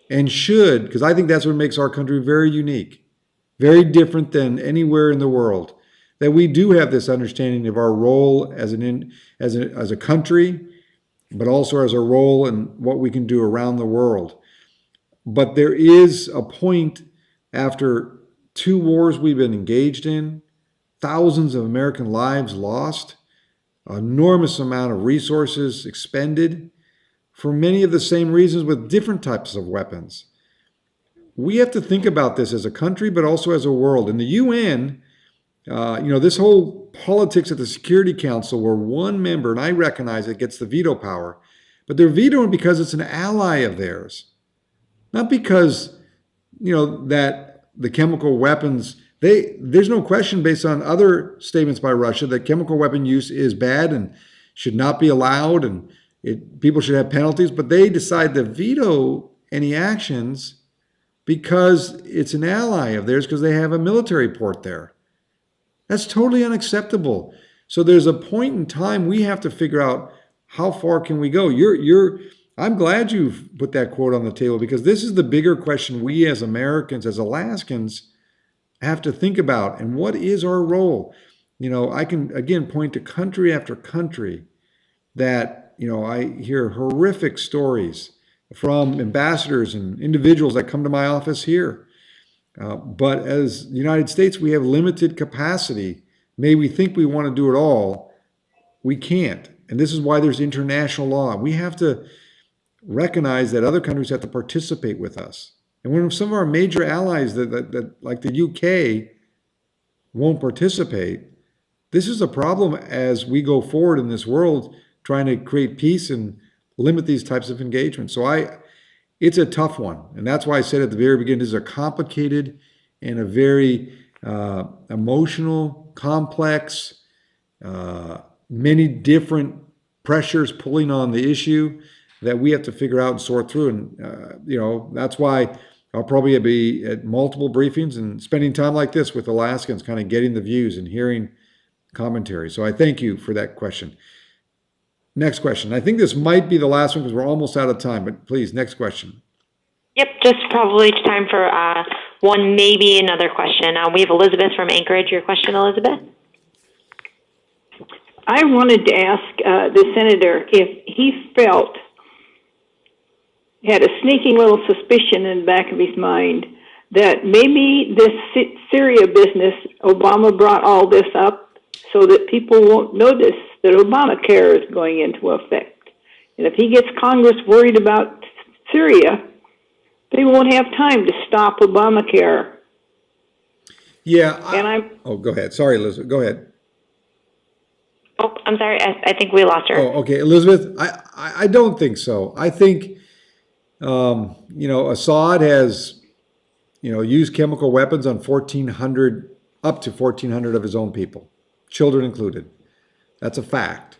and should, because I think that's what makes our country very unique, very different than anywhere in the world, that we do have this understanding of our role as a country, but also as a role in what we can do around the world. But there is a point after 2 wars we've been engaged in, thousands of American lives lost, enormous amount of resources expended for many of the same reasons with different types of weapons. We have to think about this as a country, but also as a world. In the UN, this whole politics at the Security Council where one member, and I recognize it, gets the veto power, but they're vetoing because it's an ally of theirs. Not because, that the chemical weapons, there's no question based on other statements by Russia that chemical weapon use is bad and should not be allowed and people should have penalties, but they decide to veto any actions because it's an ally of theirs because they have a military port there. That's totally unacceptable. So there's a point in time we have to figure out how far can we go. I'm glad you've put that quote on the table because this is the bigger question we as Americans, as Alaskans, have to think about. And what is our role? I can, again, point to country after country that, I hear horrific stories from ambassadors and individuals that come to my office here But as the United States, we have limited capacity. May we think we want to do it all, we can't. And this is why there's international law. We have to recognize that other countries have to participate with us. And when some of our major allies, that like the UK, won't participate, this is a problem as we go forward in this world trying to create peace and limit these types of engagements. So it's a tough one. And that's why I said at the very beginning, this is a complicated and a very emotional, complex, many different pressures pulling on the issue that we have to figure out and sort through. And, that's why I'll probably be at multiple briefings and spending time like this with Alaskans, kind of getting the views and hearing commentary. So I thank you for that question. Next question. I think this might be the last one because we're almost out of time, but please, next question. Yep, just probably time for one, maybe another question. We have Elizabeth from Anchorage. Your question, Elizabeth? I wanted to ask the senator if he had a sneaking little suspicion in the back of his mind that maybe this Syria business, Obama brought all this up so that people won't notice that Obamacare is going into effect. And if he gets Congress worried about Syria, they won't have time to stop Obamacare. Yeah. Go ahead. Sorry, Elizabeth. Go ahead. Oh, I'm sorry. I think we lost her. Oh, okay. Elizabeth, I don't think so. I think, Assad has, used chemical weapons on up to 1,400 of his own people, children included. That's a fact.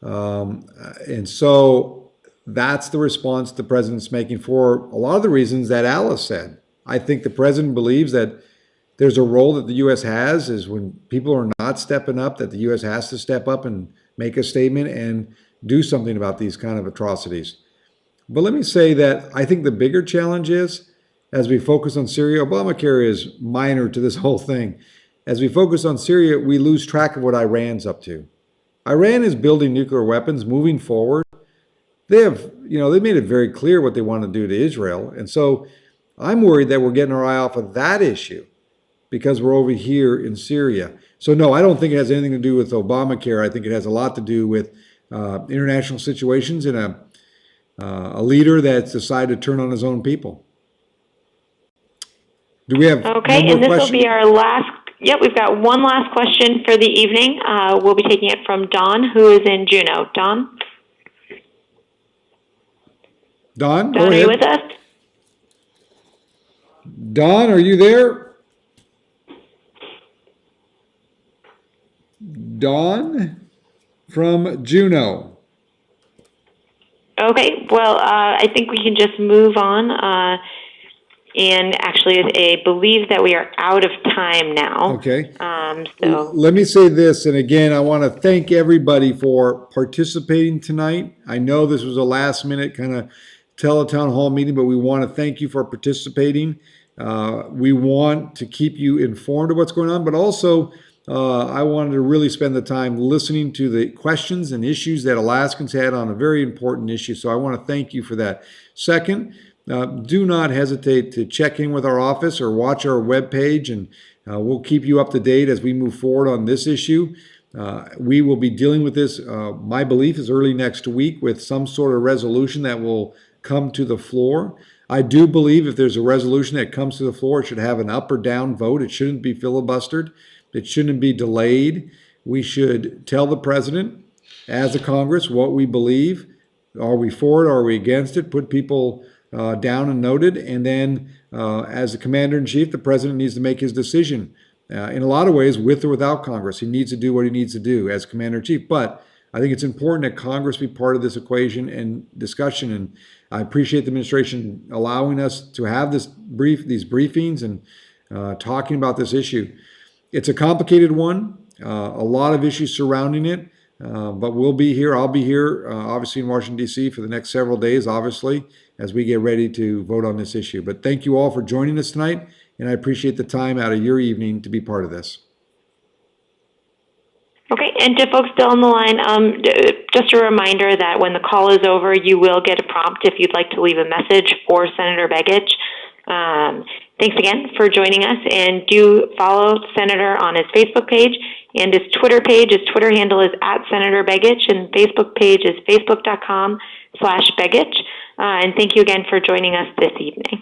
And so that's the response the president's making for a lot of the reasons that Alice said. I think the president believes that there's a role that the U.S. has is when people are not stepping up, that the U.S. has to step up and make a statement and do something about these kind of atrocities. But let me say that I think the bigger challenge is, as we focus on Syria, Obamacare is minor to this whole thing. As we focus on Syria, we lose track of what Iran's up to. Iran is building nuclear weapons, moving forward. They made it very clear what they want to do to Israel. And so I'm worried that we're getting our eye off of that issue because we're over here in Syria. So no, I don't think it has anything to do with Obamacare. I think it has a lot to do with international situations and a leader that's decided to turn on his own people. Do we have okay? No And this question? will be our last. Yep, we've got one last question for the evening. We'll be taking it from Don, who is in Juneau. Don, go are ahead. you with us? Don, are you there? Don from Juneau. Okay, well, I think we can just move on. And actually, I believe that we are out of time now. Okay. So let me say this, and again, I want to thank everybody for participating tonight. I know this was a last minute kind of teletown hall meeting, but we want to thank you for participating. We want to keep you informed of what's going on, but also I wanted to really spend the time listening to the questions and issues that Alaskans had on a very important issue. So I want to thank you for that. Second, do not hesitate to check in with our office or watch our webpage, and we'll keep you up to date as we move forward on this issue. We will be dealing with this, my belief is early next week, with some sort of resolution that will come to the floor. I do believe if there's a resolution that comes to the floor, it should have an up or down vote. It shouldn't be filibustered. It shouldn't be delayed. We should tell the president, as a Congress, what we believe. Are we for it? Are we against it? Put people down and noted. And then as the commander-in-chief, the president needs to make his decision. In a lot of ways, with or without Congress. He needs to do what he needs to do as commander-in-chief. But I think it's important that Congress be part of this equation and discussion. And I appreciate the administration allowing us to have these briefings and talking about this issue. It's a complicated one, a lot of issues surrounding it, but we'll be here. I'll be here, obviously in Washington, D.C. for the next several days, obviously, as we get ready to vote on this issue. But thank you all for joining us tonight, and I appreciate the time out of your evening to be part of this. okay, and to folks still on the line, just a reminder that when the call is over, you will get a prompt if you'd like to leave a message for Senator Begich. Thanks again for joining us, and do follow Senator on his Facebook page and his Twitter page. His Twitter handle is @Senator Begich, and Facebook page is facebook.com/Begich. And thank you again for joining us this evening.